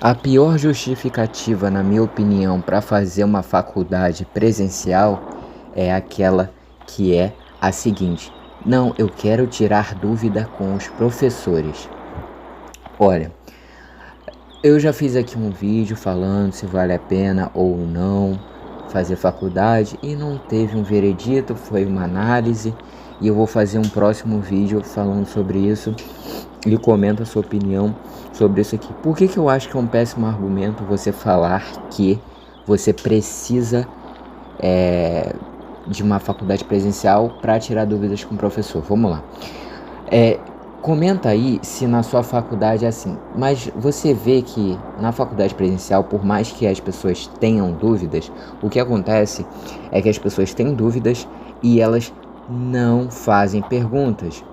A pior justificativa, na minha opinião, para fazer uma faculdade presencial é aquela que é a seguinte: não, eu quero tirar dúvida com os professores. Olha, eu já fiz aqui um vídeo falando se vale a pena ou não fazer faculdade e não teve um veredito, foi uma análise. E eu vou fazer um próximo vídeo falando sobre isso e comenta a sua opinião sobre isso aqui. Por que eu acho que é um péssimo argumento você falar que você precisa de uma faculdade presencial para tirar dúvidas com o professor? Vamos lá. Comenta aí se na sua faculdade é assim, mas você vê que na faculdade presencial, por mais que as pessoas tenham dúvidas, o que acontece é que as pessoas têm dúvidas e elas não fazem perguntas.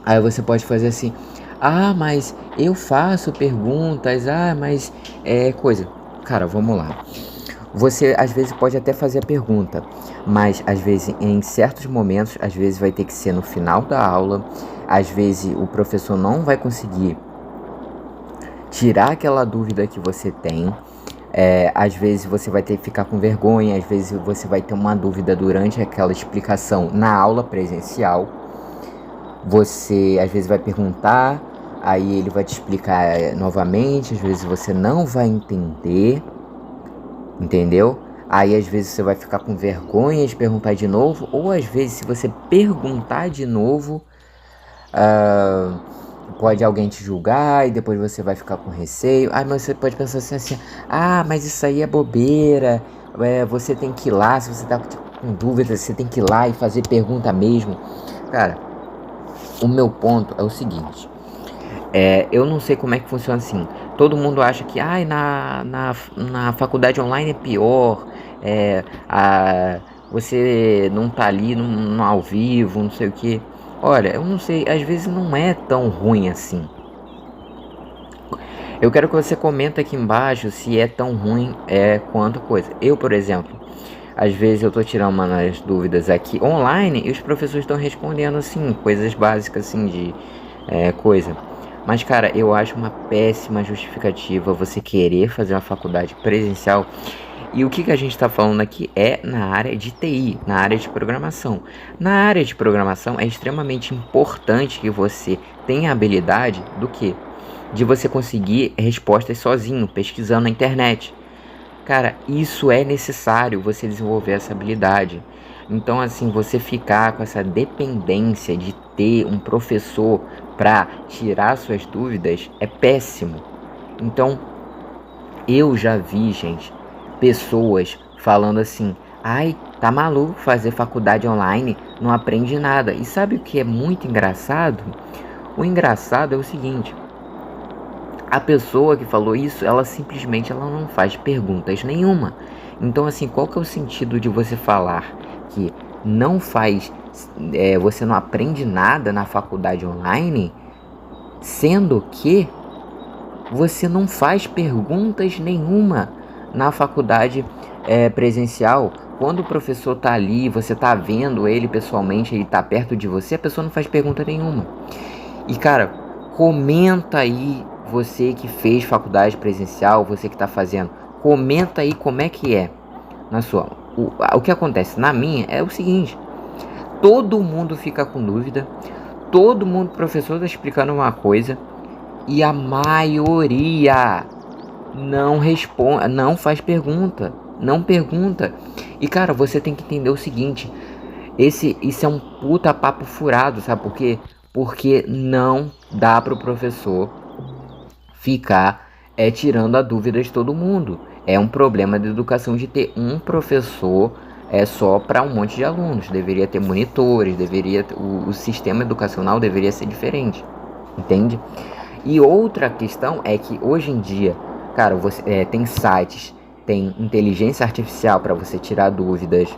Aí você pode fazer assim: ah, mas eu faço perguntas, mas é coisa. Cara, vamos lá. Você às vezes pode até fazer a pergunta, mas às vezes em certos momentos, às vezes vai ter que ser no final da aula, às vezes o professor não vai conseguir tirar aquela dúvida que você tem. Às vezes você vai ter que ficar com vergonha, às vezes você vai ter uma dúvida durante aquela explicação na aula presencial. Você às vezes vai perguntar, aí ele vai te explicar novamente, às vezes você não vai entender, entendeu? Aí às vezes você vai ficar com vergonha de perguntar de novo, ou às vezes se você perguntar de novo, pode alguém te julgar e depois você vai ficar com receio. Mas você pode pensar assim, mas isso aí é bobeira, você tem que ir lá, se você tá com dúvida, você tem que ir lá e fazer pergunta mesmo. Cara, o meu ponto é o seguinte, eu não sei como é que funciona assim. Todo mundo acha que na faculdade online é pior, você não tá ali no ao vivo, não sei o que. Olha, eu não sei, às vezes não é tão ruim assim. Eu quero que você comenta aqui embaixo se é tão ruim quanto coisa. Eu, por exemplo, às vezes eu tô tirando umas dúvidas aqui online e os professores estão respondendo assim, coisas básicas assim de coisa. Mas cara, eu acho uma péssima justificativa você querer fazer uma faculdade presencial. E o que a gente está falando aqui é na área de TI, na área de programação. Na área de programação é extremamente importante que você tenha habilidade do que? De você conseguir respostas sozinho, pesquisando na internet. Cara, isso é necessário, você desenvolver essa habilidade. Então, assim, você ficar com essa dependência de ter um professor para tirar suas dúvidas é péssimo. Então, eu já vi, gente, pessoas falando assim: ai, tá maluco fazer faculdade online, não aprende nada. E sabe o que é muito engraçado? O engraçado é o seguinte: a pessoa que falou isso, ela simplesmente não faz perguntas nenhuma. Então, assim, qual que é o sentido de você falar que não faz, você não aprende nada na faculdade online, sendo que você não faz perguntas nenhuma na faculdade presencial? Quando o professor tá ali, você tá vendo ele pessoalmente, ele tá perto de você, a pessoa não faz pergunta nenhuma. E cara, comenta aí, você que fez faculdade presencial, você que tá fazendo, comenta aí como é que é na sua. O que acontece na minha é o seguinte: todo mundo fica com dúvida, todo mundo, professor tá explicando uma coisa e a maioria não responde, não faz pergunta, não pergunta. E cara, você tem que entender o seguinte: isso é um puta papo furado, sabe por quê? Porque não dá pro professor ficar tirando a dúvida de todo mundo. É um problema de educação de ter um professor só para um monte de alunos. Deveria ter monitores, o sistema educacional deveria ser diferente, entende? E outra questão é que hoje em dia, cara, você tem sites, tem inteligência artificial para você tirar dúvidas.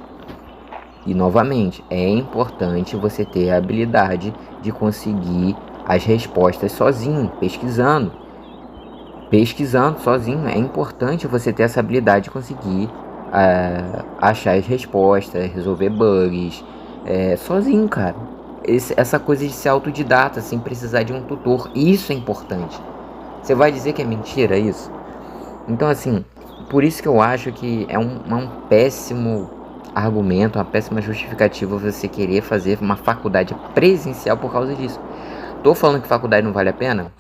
E novamente, é importante você ter a habilidade de conseguir as respostas sozinho, pesquisando. Pesquisando sozinho, é importante você ter essa habilidade de conseguir achar as respostas, resolver bugs, sozinho, cara. Essa coisa de ser autodidata, sem precisar de um tutor, isso é importante. Você vai dizer que é mentira isso? Então, assim, por isso que eu acho que é um péssimo argumento, uma péssima justificativa você querer fazer uma faculdade presencial por causa disso. Tô falando que faculdade não vale a pena?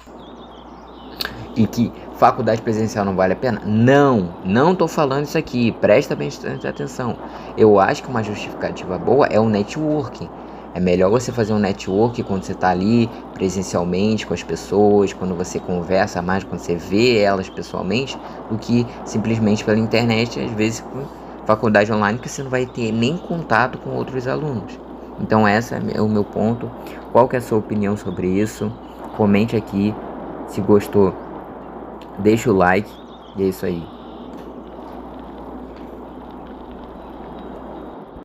E que faculdade presencial não vale a pena? Não tô falando isso aqui, presta bastante atenção. Eu acho que uma justificativa boa é o networking. É melhor você fazer um network quando você está ali presencialmente com as pessoas, quando você conversa mais, quando você vê elas pessoalmente, do que simplesmente pela internet, às vezes com faculdade online, que você não vai ter nem contato com outros alunos. Então esse é o meu ponto. Qual que é a sua opinião sobre isso? Comente aqui. Se gostou, deixa o like e é isso aí.